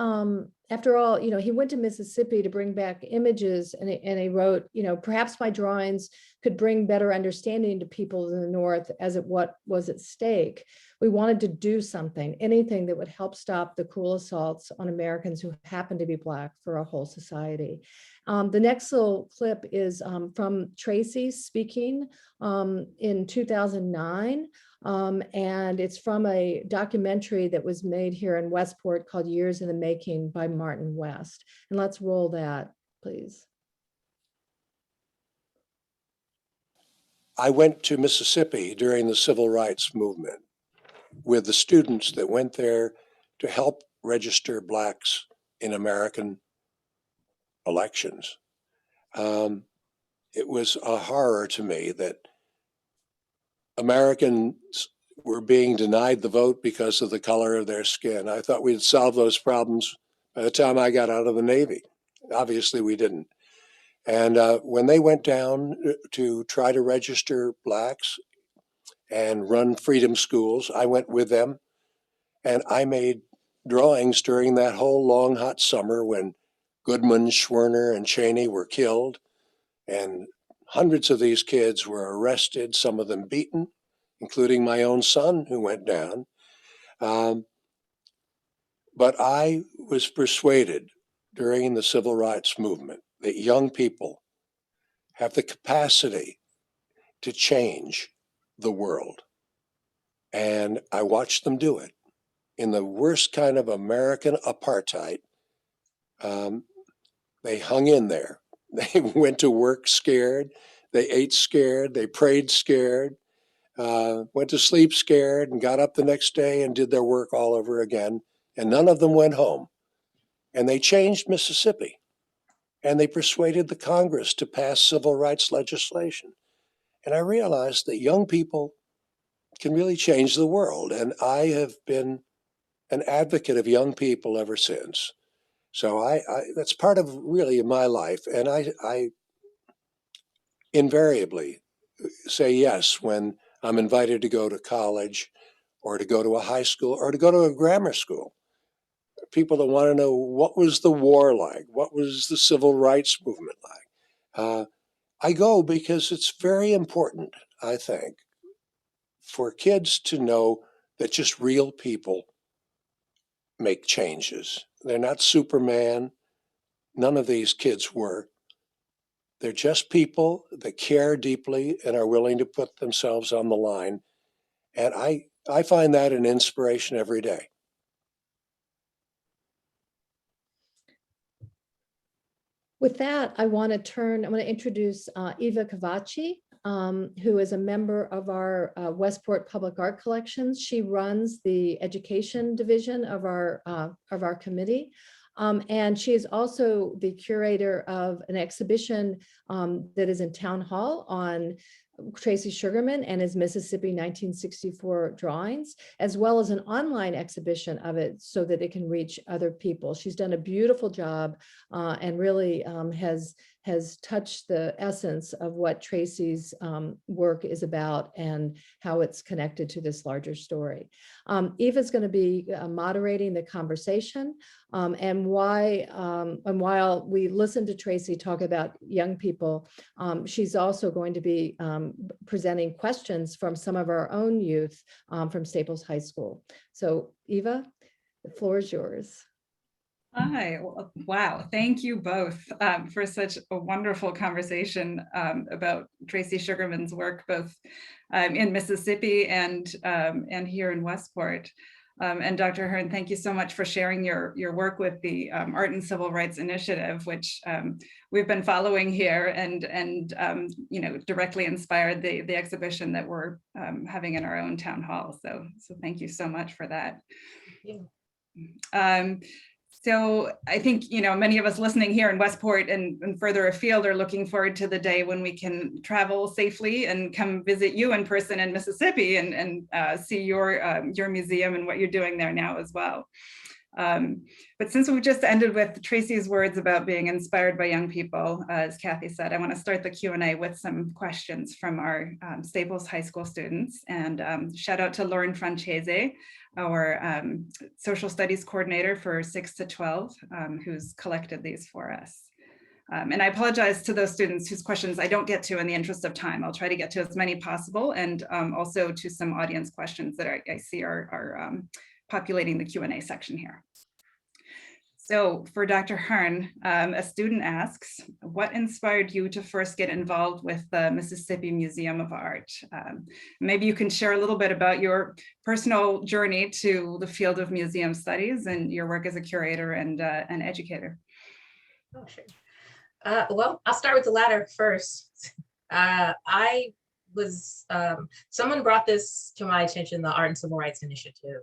Speaker 1: after all, he went to Mississippi to bring back images, and he wrote, perhaps my drawings could bring better understanding to people in the North as what was at stake. We wanted to do something, anything that would help stop the cruel assaults on Americans who happen to be Black for a whole society. The next little clip is from Tracy speaking in 2009. And it's from a documentary that was made here in Westport called Years in the Making by Martin West. And let's roll that, please.
Speaker 6: I went to Mississippi during the Civil Rights Movement with the students that went there to help register Blacks in American elections. It was a horror to me that Americans were being denied the vote because of the color of their skin. I thought we'd solve those problems by the time I got out of the Navy. Obviously, we didn't. And when they went down to try to register Blacks and run freedom schools, I went with them. And I made drawings during that whole long, hot summer when Goodman, Schwerner, and Cheney were killed. And hundreds of these kids were arrested, some of them beaten, including my own son who went down. But I was persuaded during the Civil Rights Movement that young people have the capacity to change the world. And I watched them do it. In the worst kind of American apartheid, they hung in there. They went to work scared. They ate scared. They prayed scared. Went to sleep scared and got up the next day and did their work all over again. And none of them went home. And they changed Mississippi. And they persuaded the Congress to pass civil rights legislation. And I realized that young people can really change the world. And I have been an advocate of young people ever since. So that's part of really my life. And I invariably say yes when I'm invited to go to college or to go to a high school or to go to a grammar school. People that want to know, what was the war like? What was the civil rights movement like? I go because it's very important, I think, for kids to know that just real people make changes. They're not Superman. None of these kids were. They're just people that care deeply and are willing to put themselves on the line. And I find that an inspiration every day.
Speaker 1: With that, I want to introduce Eva Cavacci, who is a member of our Westport Public Art Collections. She runs the education division of our committee. And she is also the curator of an exhibition that is in Town Hall on Tracy Sugarman and his Mississippi 1964 drawings, as well as an online exhibition of it so that it can reach other people. She's done a beautiful job and really has touched the essence of what Tracy's work is about and how it's connected to this larger story. Eva's going to be moderating the conversation, and while we listen to Tracy talk about young people, she's also going to be presenting questions from some of our own youth from Staples High School. So Eva, the floor is yours.
Speaker 7: Hi, wow, thank you both for such a wonderful conversation about Tracy Sugarman's work, both in Mississippi and here in Westport. And Dr. Hearn, thank you so much for sharing your work with the Art and Civil Rights Initiative, which we've been following here and directly inspired the exhibition that we're having in our own town hall. So thank you so much for that. So I think, many of us listening here in Westport and further afield are looking forward to the day when we can travel safely and come visit you in person in Mississippi and see your museum and what you're doing there now as well. But since we just ended with Tracy's words about being inspired by young people, as Kathie said, I want to start the Q&A with some questions from our Staples High School students. And shout out to Lauren Francese, our social studies coordinator for 6 to 12, who's collected these for us. And I apologize to those students whose questions I don't get to in the interest of time. I'll try to get to as many possible, and also to some audience questions that I see are populating the Q&A section here. So for Dr. Hearn, a student asks, what inspired you to first get involved with the Mississippi Museum of Art? Maybe you can share a little bit about your personal journey to the field of museum studies and your work as a curator and an educator.
Speaker 3: Oh, sure. Well, I'll start with the latter first. Someone brought this to my attention, the Art and Civil Rights Initiative,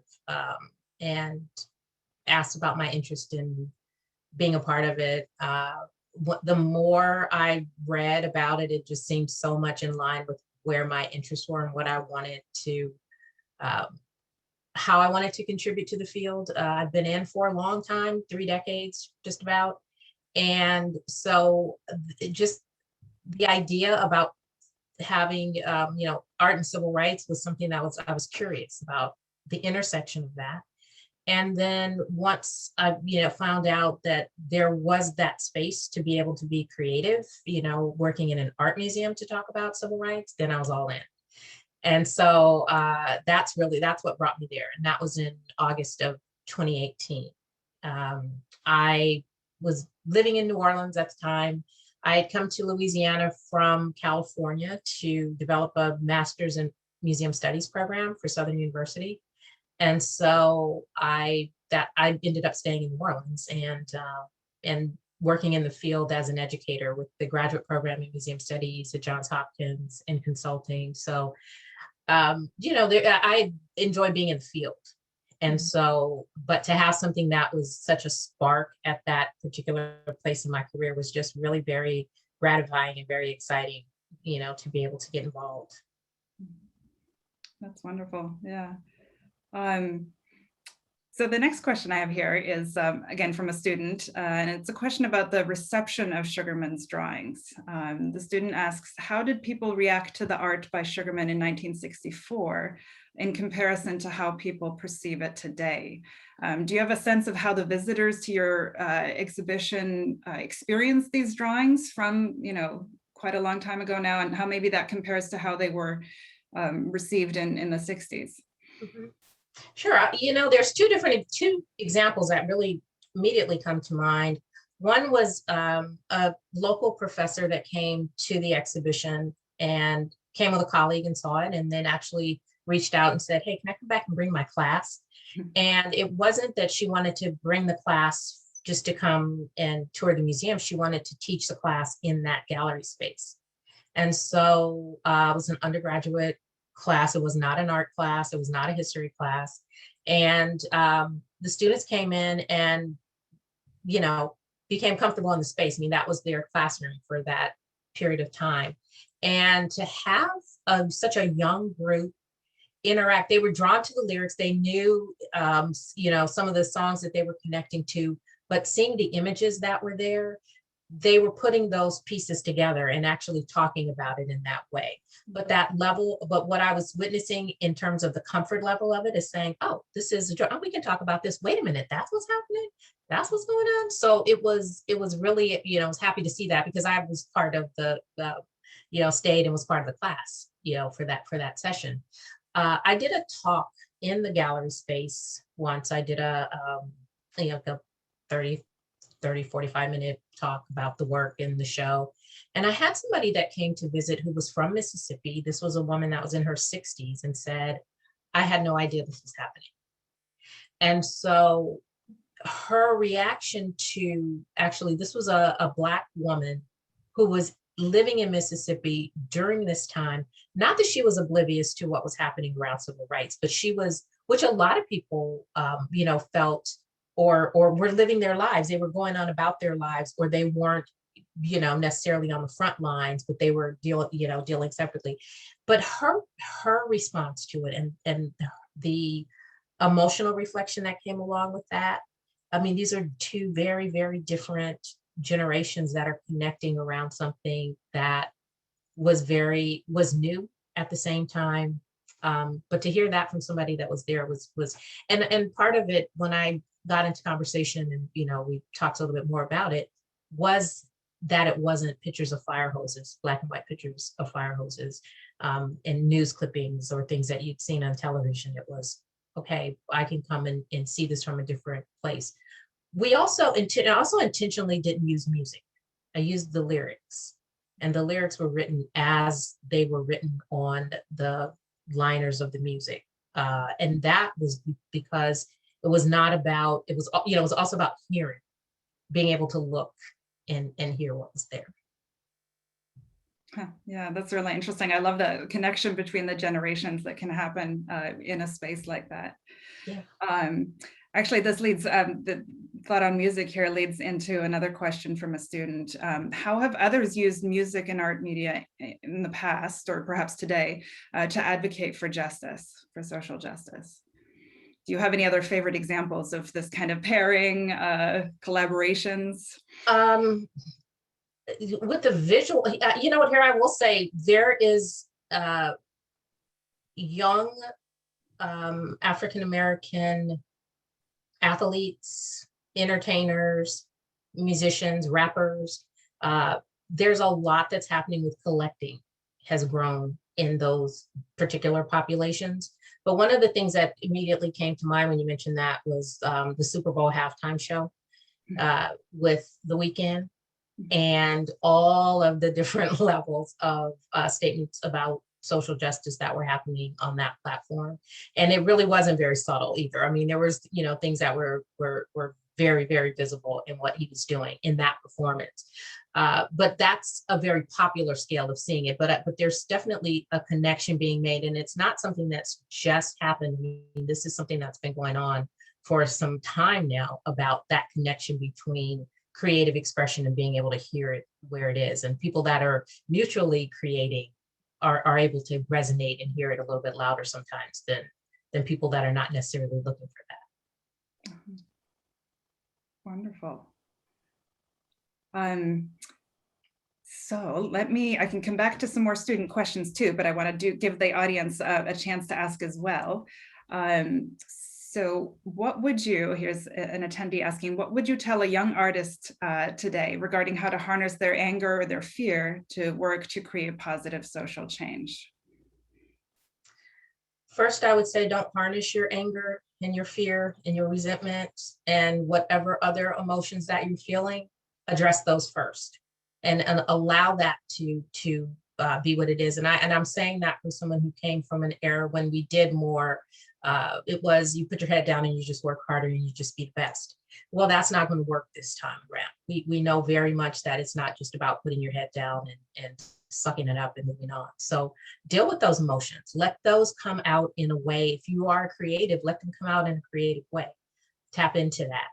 Speaker 3: and asked about my interest in being a part of it. The more I read about it, it just seemed so much in line with where my interests were and what I wanted to, how I wanted to contribute to the field. I've been in for a long time, 3 decades, just about. And so just the idea about having, art and civil rights was something that I was curious about the intersection of that. And then once I, found out that there was that space to be able to be creative, working in an art museum to talk about civil rights, then I was all in. And so that's what brought me there. And that was in August of 2018. I was living in New Orleans at the time. I had come to Louisiana from California to develop a master's in museum studies program for Southern University. And so I ended up staying in New Orleans and working in the field as an educator with the graduate program in museum studies at Johns Hopkins and consulting. So, I enjoy being in the field. And so, but to have something that was such a spark at that particular place in my career was just really very gratifying and very exciting, to be able to get involved.
Speaker 7: That's wonderful. Yeah. So the next question I have here is, again, from a student, and it's a question about the reception of Sugarman's drawings. The student asks, how did people react to the art by Sugarman in 1964 in comparison to how people perceive it today? Do you have a sense of how the visitors to your exhibition experienced these drawings from, quite a long time ago now, and how maybe that compares to how they were received in the 60s? Mm-hmm.
Speaker 3: Sure. There's two examples that really immediately come to mind. One was a local professor that came to the exhibition and came with a colleague and saw it, and then actually reached out and said, hey, can I come back and bring my class? And it wasn't that she wanted to bring the class just to come and tour the museum. She wanted to teach the class in that gallery space. And so it was an undergraduate class. It was not an art class. It was not a history class. And the students came in and, became comfortable in the space. I mean, that was their classroom for that period of time. And to have such a young group interact, they were drawn to the lyrics. They knew, some of the songs that they were connecting to, but seeing the images that were there, they were putting those pieces together and actually talking about it in that way. But what I was witnessing in terms of the comfort level of it is saying, oh, this is, we can talk about this. Wait a minute, that's what's happening. That's what's going on. So it was really, I was happy to see that, because I was part of the stayed and was part of the class, for that session. I did a talk in the gallery space once. I did a 45-minute talk about the work in the show. And I had somebody that came to visit who was from Mississippi. This was a woman that was in her 60s and said, I had no idea this was happening. And so her reaction to, actually, this was a Black woman who was living in Mississippi during this time. Not that she was oblivious to what was happening around civil rights, but she was, which a lot of people, felt or were living their lives. They were going on about their lives, or they weren't, necessarily on the front lines, but they were dealing separately. But her response to it and the emotional reflection that came along with that. I mean, these are two very, very different generations that are connecting around something that was new at the same time. But to hear that from somebody that was there was and part of it, when I got into conversation and, we talked a little bit more about it, was that it wasn't pictures of fire hoses, black and white pictures of fire hoses, and news clippings or things that you'd seen on television. It was, okay, I can come and see this from a different place. We also intentionally didn't use music. I used the lyrics, and the lyrics were written as they were written on the liners of the music. And that was because it was not about, it was also about hearing, being able to look and hear what was there.
Speaker 7: Huh, yeah, that's really interesting. I love the connection between the generations that can happen in a space like that.
Speaker 3: Yeah.
Speaker 7: Actually, this leads, the thought on music here leads into another question from a student. How have others used music and art media in the past, or perhaps today, to advocate for justice, for social justice? Do you have any other favorite examples of this kind of pairing, collaborations?
Speaker 3: With the visual, here I will say there is young African-American athletes, entertainers, musicians, rappers. There's a lot that's happening with collecting, has grown in those particular populations. But one of the things that immediately came to mind when you mentioned that was the Super Bowl halftime show with The Weeknd, and all of the different levels of statements about social justice that were happening on that platform. And it really wasn't very subtle either. I mean, there was, things that were very, very visible in what he was doing in that performance. But that's a very popular scale of seeing it. But there's definitely a connection being made, and it's not something that's just happened. I mean, this is something that's been going on for some time now, about that connection between creative expression and being able to hear it where it is. And people that are mutually creating are able to resonate and hear it a little bit louder sometimes than people that are not necessarily looking for that.
Speaker 7: Wonderful. So I can come back to some more student questions too, but I want to give the audience a chance to ask as well. So what would you, here's an attendee asking, what would you tell a young artist today regarding how to harness their anger or their fear to work to create positive social change?
Speaker 3: First, I would say don't harness your anger and your fear and your resentment and whatever other emotions that you're feeling. Address those first and allow that to be what it is. And I'm saying that from someone who came from an era when we did more, it was you put your head down and you just work harder and you just be the best. Well, that's not going to work this time around. We know very much that it's not just about putting your head down and sucking it up and moving on. So deal with those emotions. Let those come out in a way. If you are creative, let them come out in a creative way. Tap into that.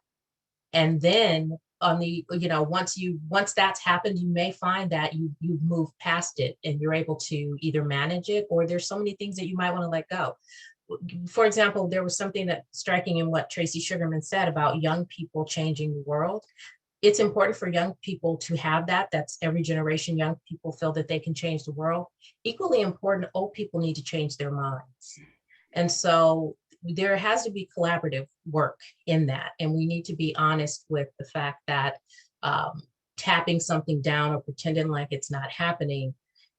Speaker 3: And then on the, once that's happened, you may find that you've moved past it and you're able to either manage it, or there's so many things that you might want to let go. For example, there was something that striking in what Tracy Sugarman said about young people changing the world. It's important for young people to have that. That's every generation. Young people feel that they can change the world. Equally important, old people need to change their minds. And so there has to be collaborative work in that. And we need to be honest with the fact that tapping something down or pretending like it's not happening,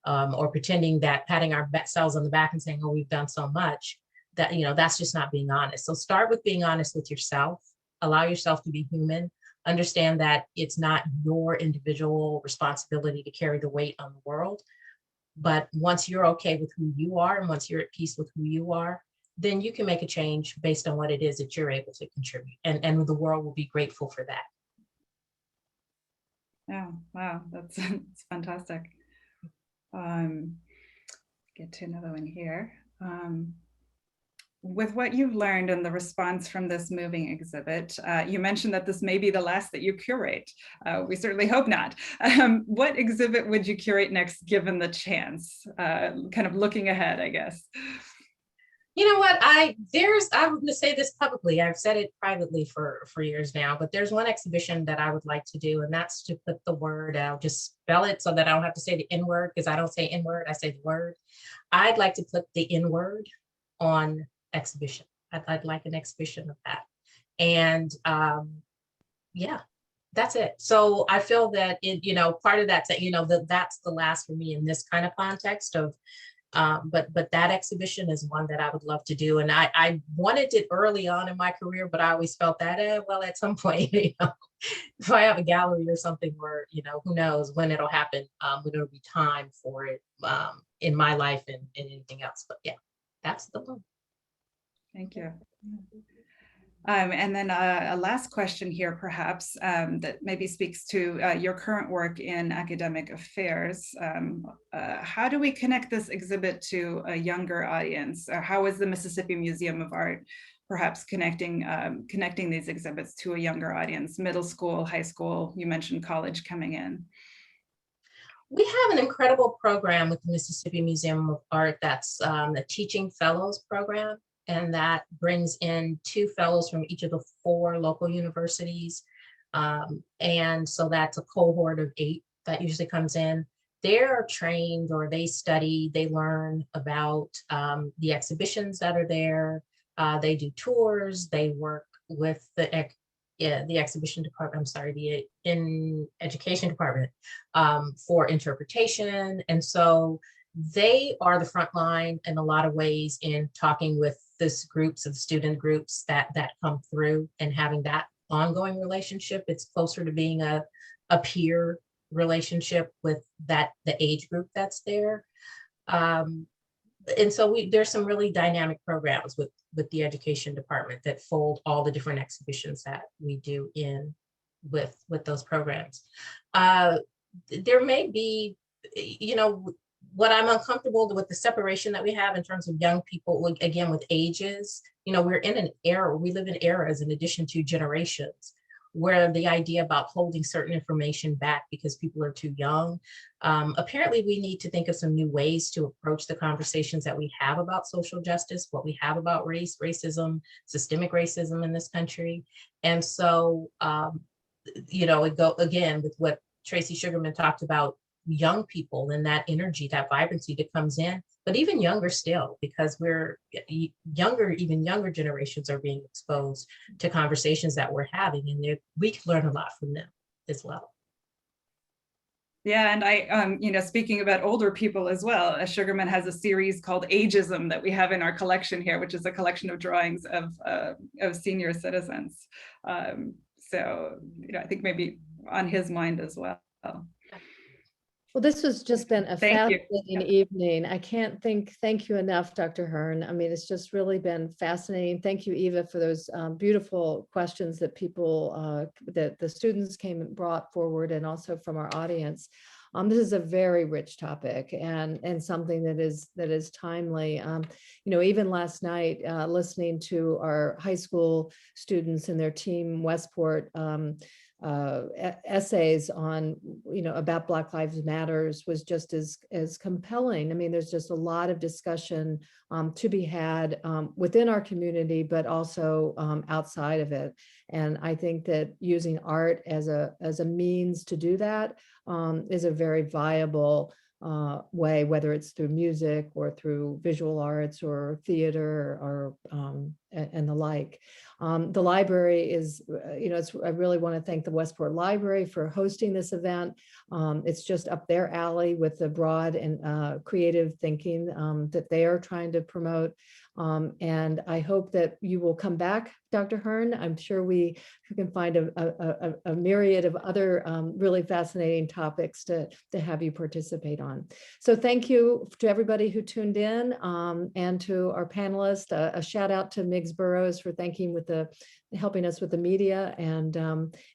Speaker 3: or pretending that patting ourselves on the back and saying, oh, we've done so much, that, that's just not being honest. So start with being honest with yourself. Allow yourself to be human. Understand that it's not your individual responsibility to carry the weight on the world. But once you're okay with who you are, and once you're at peace with who you are, then you can make a change based on what it is that you're able to contribute. And the world will be grateful for that.
Speaker 7: Oh, wow, that's fantastic. Get to another one here. With what you've learned and the response from this moving exhibit, you mentioned that this may be the last that you curate. We certainly hope not. What exhibit would you curate next, given the chance? Kind of looking ahead, I guess.
Speaker 3: You know what, I'm going to say this publicly. I've said it privately for years now, but there's one exhibition that I would like to do, and that's to put the word, I'll just spell it so that I don't have to say the N word, because I don't say N word, I say the word. I'd like to put the N word on exhibition. I'd like an exhibition of that. And yeah, that's it. So I feel that part of that's that's the last for me in this kind of context of, but that exhibition is one that I would love to do. And I wanted it early on in my career, but I always felt that, well, at some point, if I have a gallery or something where, who knows when it'll happen, when it'll be time for it in my life and anything else. But yeah, that's the one.
Speaker 7: Thank you. And then a last question here, perhaps, that maybe speaks to your current work in academic affairs. How do we connect this exhibit to a younger audience? How is the Mississippi Museum of Art perhaps connecting these exhibits to a younger audience, middle school, high school? You mentioned college coming in.
Speaker 3: We have an incredible program with the Mississippi Museum of Art that's the Teaching Fellows program. And that brings in 2 fellows from each of the 4 local universities. And so that's a cohort of 8 that usually comes in. They're trained, or they study, they learn about the exhibitions that are there. They do tours, they work with the exhibition department, the education department for interpretation. And so they are the front line in a lot of ways in talking with student groups that come through, and having that ongoing relationship. It's closer to being a peer relationship with the age group that's there. And so there's some really dynamic programs with the education department that fold all the different exhibitions that we do in with those programs. There may be, what I'm uncomfortable with the separation that we have in terms of young people, again, with ages. We're in an era, we live in eras in addition to generations, where the idea about holding certain information back because people are too young. Apparently, we need to think of some new ways to approach the conversations that we have about social justice, what we have about race, racism, systemic racism in this country. And so, it go again with what Tracy Sugarman talked about, young people and that energy, that vibrancy that comes in, but even younger still, because even younger generations are being exposed to conversations that we're having, and we can learn a lot from them as well.
Speaker 7: Yeah, and I, speaking about older people as well, Sugarman has a series called Ageism that we have in our collection here, which is a collection of drawings of senior citizens. So, I think maybe on his mind as well.
Speaker 1: Well, this has just been a fascinating evening. I can't thank you enough, Dr. Hearn. I mean, it's just really been fascinating. Thank you, Eva, for those beautiful questions that that the students brought forward, and also from our audience. This is a very rich topic and something that is timely. Even last night, listening to our high school students and their team, Westport, essays on, about Black Lives Matters was just as compelling. I mean, there's just a lot of discussion to be had within our community, but also outside of it. And I think that using art as a means to do that is a very viable way, whether it's through music or through visual arts or theater or and the like. The library is, I really want to thank the Westport Library for hosting this event. It's just up their alley with the broad and creative thinking that they are trying to promote. And I hope that you will come back, Dr. Hearn. I'm sure we can find a myriad of other really fascinating topics to have you participate on. So thank you to everybody who tuned in and to our panelists. A shout out to Miggs Burrows for helping us with the media and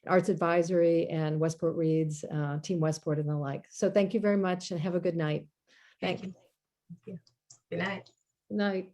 Speaker 1: Arts Advisory and WestportREADS, Team Westport and the like. So thank you very much and have a good night. Thank you.
Speaker 3: Good night.
Speaker 1: Good night.